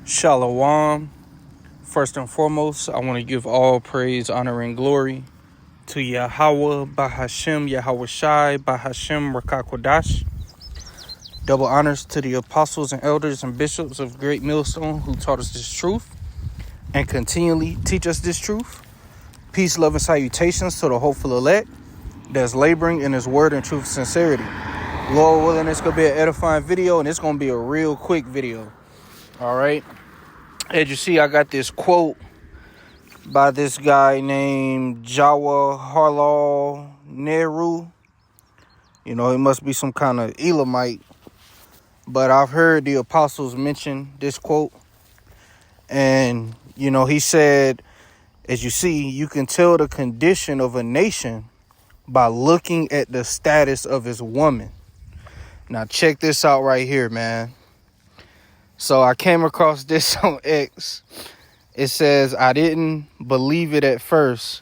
Shalom. First and foremost, I want to give all praise, honor, and glory to Yahweh, Bahashem, Yahweh Shai, Bahashem, Rakakwadash. Double honors to the apostles and elders and bishops of Great Millstone who taught us this truth and continually teach us this truth. Peace, love, and salutations to the hopeful elect that's laboring in his word and truth and sincerity. Lord willing, it's going to be an edifying video, and it's going to be a real quick video. All right. As you see, I got this quote by this guy named Jawaharlal Nehru. You know, he must be some kind of Elamite. But I've heard the apostles mention this quote. And, you know, he said, as you see, you can tell the condition of a nation by looking at the status of its woman. Now, check this out right here, man. So I came across this on X. It says, I didn't believe it at first,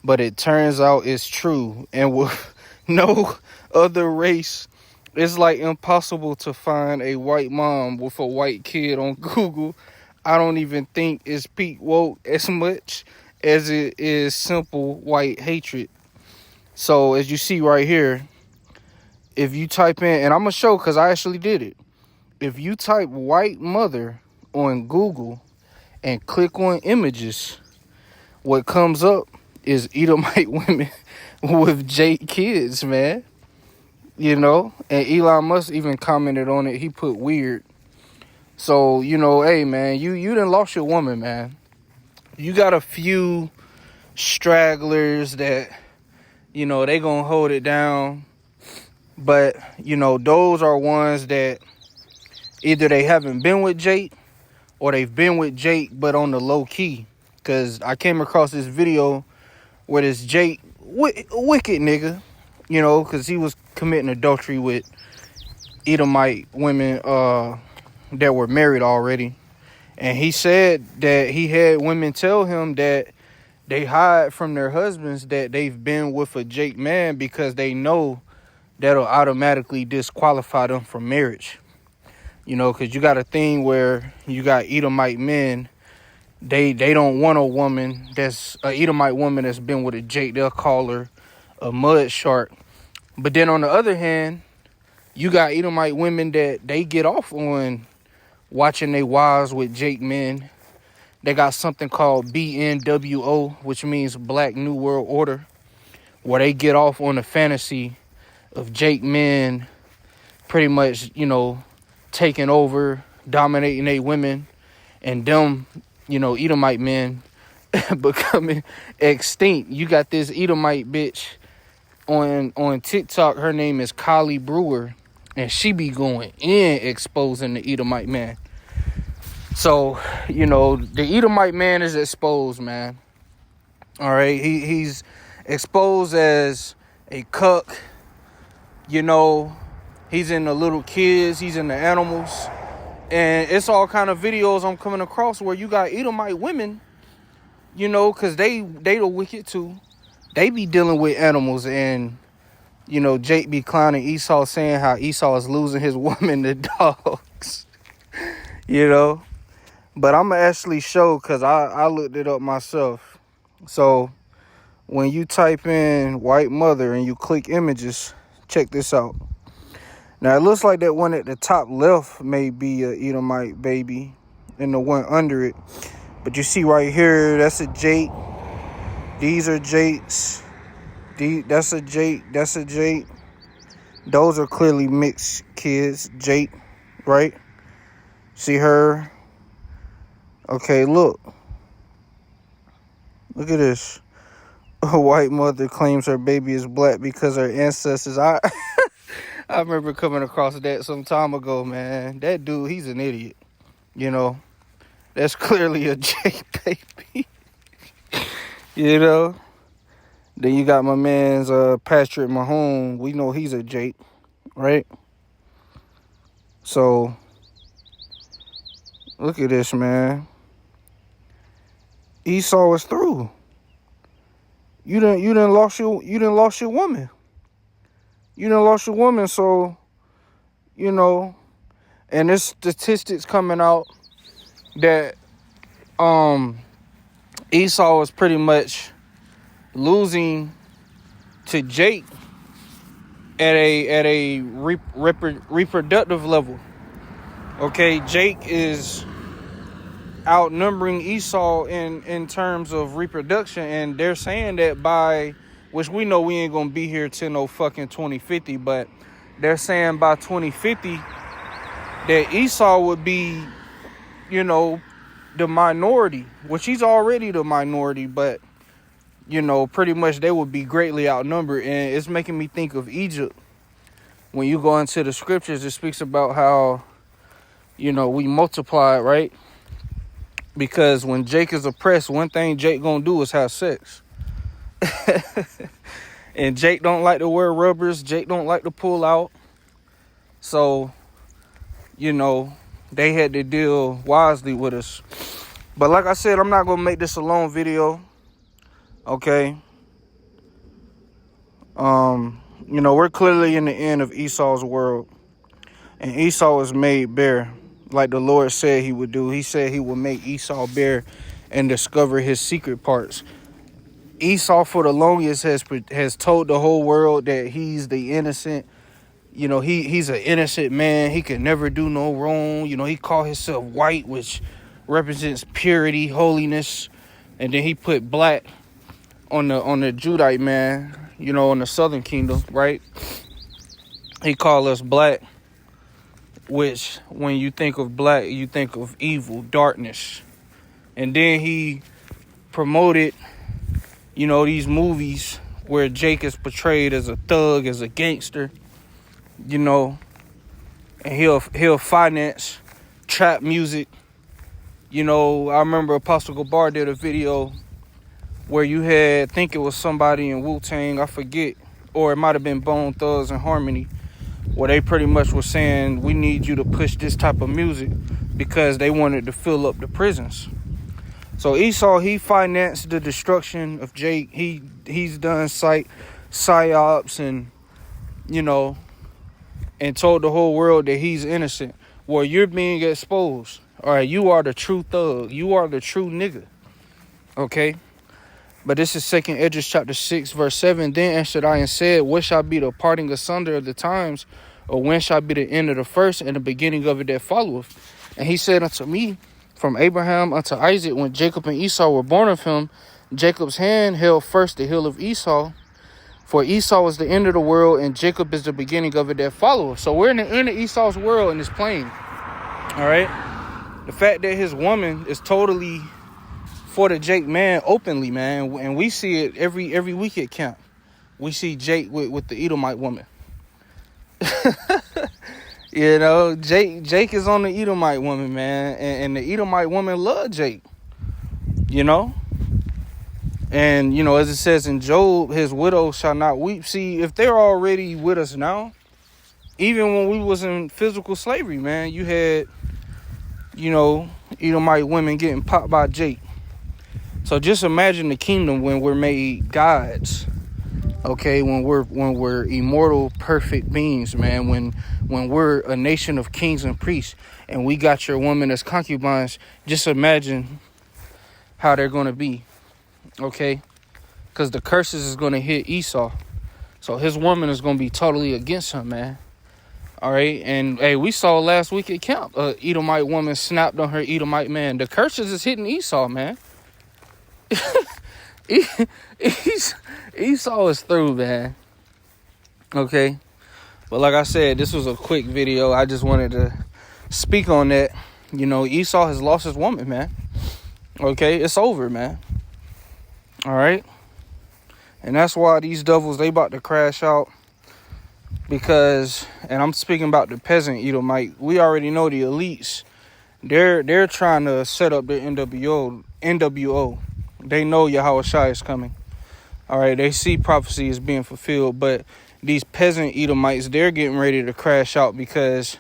but it turns out it's true. And with no other race, it's like impossible to find a white mom with a white kid on Google. I don't even think it's peak woke as much as it is simple white hatred. So as you see right here, if you type in, and I'm going to show because I actually did it. If you type white mother on Google and click on images, what comes up is Edomite women with Jake kids, man. You know, and Elon Musk even commented on it. He put weird. So, you know, hey, man, you done lost your woman, man. You got a few stragglers that, you know, they gonna hold it down. But, you know, those are ones that either they haven't been with Jake or they've been with Jake, but on the low key. Because I came across this video where this Jake, wicked nigga, you know, because he was committing adultery with Edomite women that were married already. And he said that he had women tell him that they hide from their husbands that they've been with a Jake man because they know that'll automatically disqualify them from marriage. You know, because you got a thing where you got Edomite men, they don't want a woman that's a Edomite woman that's been with a Jake. They'll call her a mud shark. But then on the other hand, you got Edomite women that they get off on watching their wives with Jake men. They got something called BNWO, which means Black New World Order, where they get off on the fantasy of Jake men pretty much, you know, taking over, dominating they women, and them, you know, Edomite men becoming extinct. You got this Edomite bitch on TikTok. Her name is Kylie Brewer, and she be going in exposing the Edomite man. So, you know, the Edomite man is exposed, man. All right, he's exposed as a cuck. You know, he's in the little kids, he's in the animals. And it's all kind of videos I'm coming across where you got Edomite women, you know, because they the wicked too. They be dealing with animals. And, you know, Jake be clowning Esau, saying how Esau is losing his woman to dogs. You know. But I'm going to actually show, because I looked it up myself. So when you type in white mother and you click images, check this out. Now, it looks like that one at the top left may be a Edomite baby, and the one under it. But you see right here, that's a Jake. These are Jakes. That's a Jake. That's a Jake. Those are clearly mixed kids. Jake, right? See her? Okay, look. Look at this. A white mother claims her baby is black because her ancestors... I remember coming across that some time ago, man. That dude, he's an idiot. You know, that's clearly a Jake baby. You know? Then you got my man's Patrick Mahomes. We know he's a Jake, right? So, look at this, man. Esau is through. You done lost your woman. You done lost your woman, so, you know, and there's statistics coming out, that Esau was pretty much losing to Jake at a reproductive level. Okay, Jake is outnumbering Esau in terms of reproduction, and they're saying that by, which we know we ain't gonna be here till no fucking 2050, but they're saying by 2050 that Esau would be, you know, the minority, which he's already the minority, but you know, pretty much they would be greatly outnumbered. And it's making me think of Egypt. When you go into the scriptures, it speaks about how, you know, we multiplied, right? Because when Jake is oppressed, one thing Jake gonna do is have sex. And Jake don't like to wear rubbers. Jake don't like to pull out. So, you know, they had to deal wisely with us. But like I said, I'm not gonna make this a long video. Okay. You know, we're clearly in the end of Esau's world. And Esau is made bare, like the Lord said he would do. He said he would make Esau bare and discover his secret parts. Esau, for the longest, has told the whole world that he's the innocent. You know, he's an innocent man. He can never do no wrong. You know, he called himself white, which represents purity, holiness. And then he put black on the Judite man, you know, in the southern kingdom, right? He called us black, which when you think of black, you think of evil, darkness. And then he promoted, you know, these movies where Jake is portrayed as a thug, as a gangster, you know, and he'll finance trap music. You know, I remember Apostle Gabar did a video where you had, I think it was somebody in Wu-Tang, I forget, or it might have been Bone Thugs and Harmony, where they pretty much were saying, we need you to push this type of music because they wanted to fill up the prisons. So Esau, he financed the destruction of Jake. He's done psyops and, you know, and told the whole world that he's innocent. Well, you're being exposed. All right, you are the true thug. You are the true nigga. Okay? But this is 2nd Esdras chapter 6, verse 7. Then answered I and said, what shall be the parting asunder of the times? Or when shall be the end of the first and the beginning of it that followeth? And he said unto me, from Abraham unto Isaac, when Jacob and Esau were born of him, Jacob's hand held first the heel of Esau. For Esau is the end of the world, and Jacob is the beginning of it that followeth. So we're in the end of Esau's world in this plane. All right? The fact that his woman is totally for the Jake man openly, man, and we see it every week at camp. We see Jake with the Edomite woman. You know, Jake is on the Edomite woman, man, and the Edomite woman love Jake. You know, and you know, as it says in Job, his widow shall not weep. See, if they're already with us now, even when we was in physical slavery, man, you had, you know, Edomite women getting popped by Jake. So just imagine the kingdom when we're made gods, okay? When we're immortal, perfect beings, man. When we're a nation of kings and priests, and we got your woman as concubines. Just imagine how they're gonna be, okay? Because the curses is gonna hit Esau, so his woman is gonna be totally against him, man. All right, and hey, we saw last week at camp, Edomite woman snapped on her Edomite man. The curses is hitting Esau, man. Esau is through, man. Okay, but like I said, this was a quick video. I just wanted to speak on that. You know, Esau has lost his woman, man. Okay, it's over, man. All right, and that's why these devils, they about to crash out. Because, and I'm speaking about the peasant Edomite, we already know the elites. They're trying to set up the NWO. They know Yahushua is coming. All right, they see prophecy is being fulfilled, but these peasant Edomites, they're getting ready to crash out because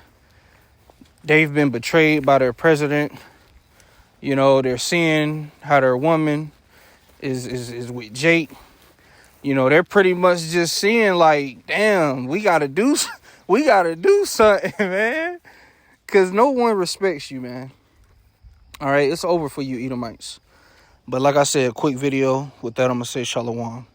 they've been betrayed by their president. You know, they're seeing how their woman is with Jake. You know, they're pretty much just seeing like, damn, we gotta do something, man. Because no one respects you, man. All right, it's over for you Edomites. But like I said, quick video. With that, I'm going to say shalom.